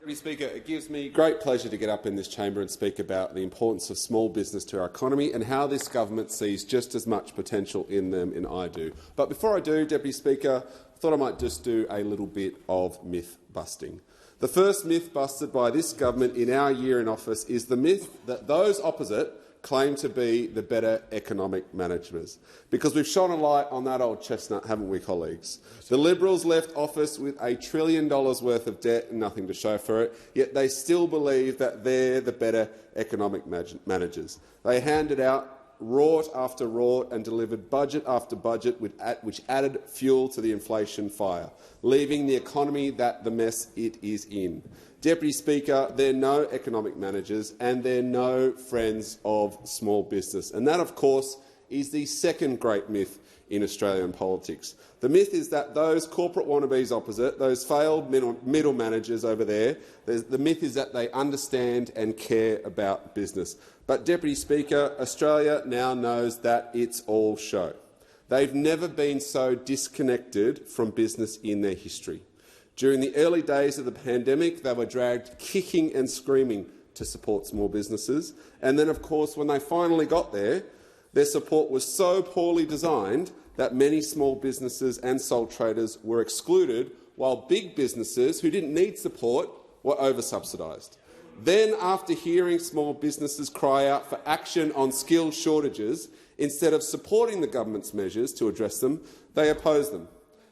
Deputy Speaker, it gives me great pleasure to get up in this chamber and speak about the importance of small business to our economy and how this government sees just as much potential in them as I do. But before I do, Deputy Speaker, I thought I might just do a little bit of myth busting. The first myth busted by this government in our year in office is the myth that those opposite claim to be the better economic managers. Because we've shone a light on that old chestnut, haven't we, colleagues? The Liberals left office with $1 trillion worth of debt and nothing to show for it, yet they still believe that they're the better economic managers. They handed out rort after rort and delivered budget after budget which added fuel to the inflation fire, leaving the economy the mess it is in. Deputy Speaker, they're no economic managers and they're no friends of small business. And that, of course, is the second great myth in Australian politics. The myth is that those corporate wannabes opposite, those failed middle managers over there, the myth is that they understand and care about business. But, Deputy Speaker, Australia now knows that it's all show. They've never been so disconnected from business in their history. During the early days of the pandemic, they were dragged kicking and screaming to support small businesses. And then, of course, when they finally got there, their support was so poorly designed that many small businesses and sole traders were excluded, while big businesses who didn't need support were over-subsidised. Then, after hearing small businesses cry out for action on skills shortages, instead of supporting the government's measures to address them, they opposed them.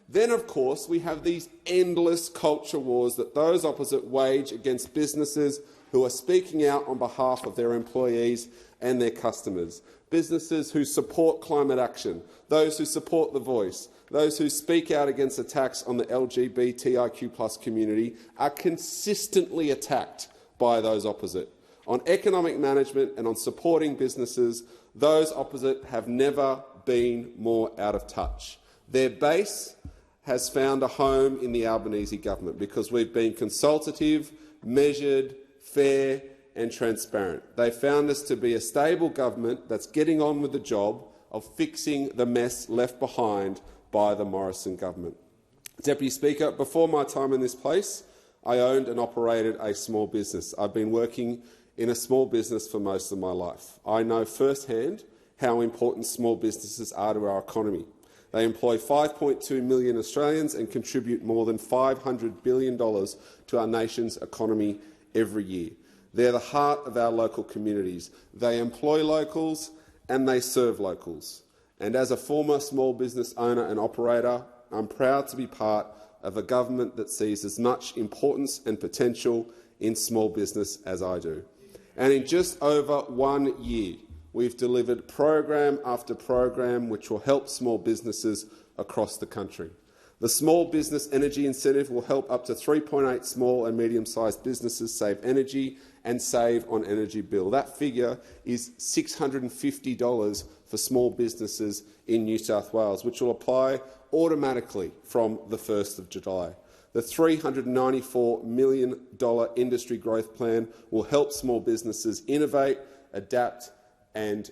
Then, of course, we have these endless culture wars that those opposite wage against businesses who are speaking out on behalf of their employees and their customers. Businesses who support climate action, those who support The Voice, those who speak out against attacks on the LGBTIQ+ community are consistently attacked by those opposite. On economic management and on supporting businesses, those opposite have never been more out of touch. Their base has found a home in the Albanese government because we've been consultative, measured, fair and transparent. They found us to be a stable government that's getting on with the job of fixing the mess left behind by the Morrison government. Deputy Speaker, before my time in this place, I owned and operated a small business. I've been working in a small business for most of my life. I know firsthand how important small businesses are to our economy. They employ 5.2 million Australians and contribute more than $500 billion to our nation's economy every year. They're the heart of our local communities. They employ locals and they serve locals. And as a former small business owner and operator, I'm proud to be part of a government that sees as much importance and potential in small business as I do. And in just over 1 year, we've delivered program after program which will help small businesses across the country. The Small Business Energy Incentive will help up to 3.8 small and medium-sized businesses save energy and save on energy bill. That figure is $650 for small businesses in New South Wales, which will apply automatically from the 1st of July. The $394 million industry growth plan will help small businesses innovate, adapt and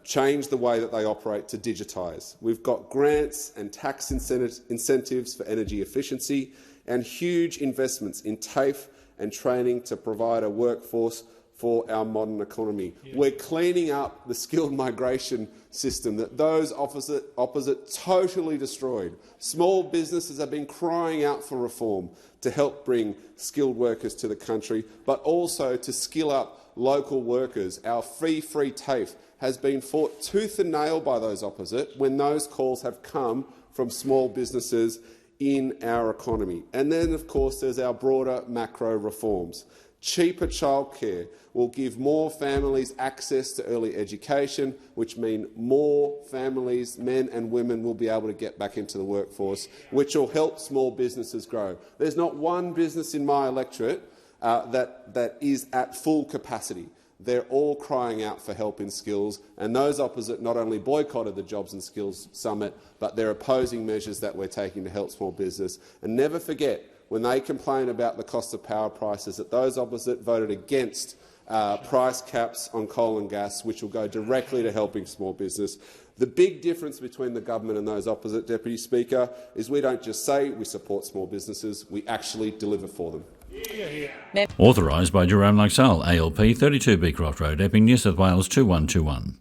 change the way that they operate to digitise. We've got grants and tax incentives for energy efficiency and huge investments in TAFE and training to provide a workforce for our modern economy. Yeah. We're cleaning up the skilled migration system that those opposite totally destroyed. Small businesses have been crying out for reform to help bring skilled workers to the country, but also to skill up local workers. Our free TAFE has been fought tooth and nail by those opposite when those calls have come from small businesses in our economy. And then, of course, there's our broader macro reforms. Cheaper childcare will give more families access to early education, which means more families, men and women, will be able to get back into the workforce, which will help small businesses grow. There's not one business in my electorate that is at full capacity. They're all crying out for help in skills, and those opposite not only boycotted the Jobs and Skills Summit, but they're opposing measures that we're taking to help small business. And never forget, when they complain about the cost of power prices, that those opposite voted against price caps on coal and gas, which will go directly to helping small business. The big difference between the government and those opposite, Deputy Speaker, is we don't just say we support small businesses, we actually deliver for them. Authorised by Jerome Laxale, ALP 32 Beecroft Road, Epping, New South Wales 2121.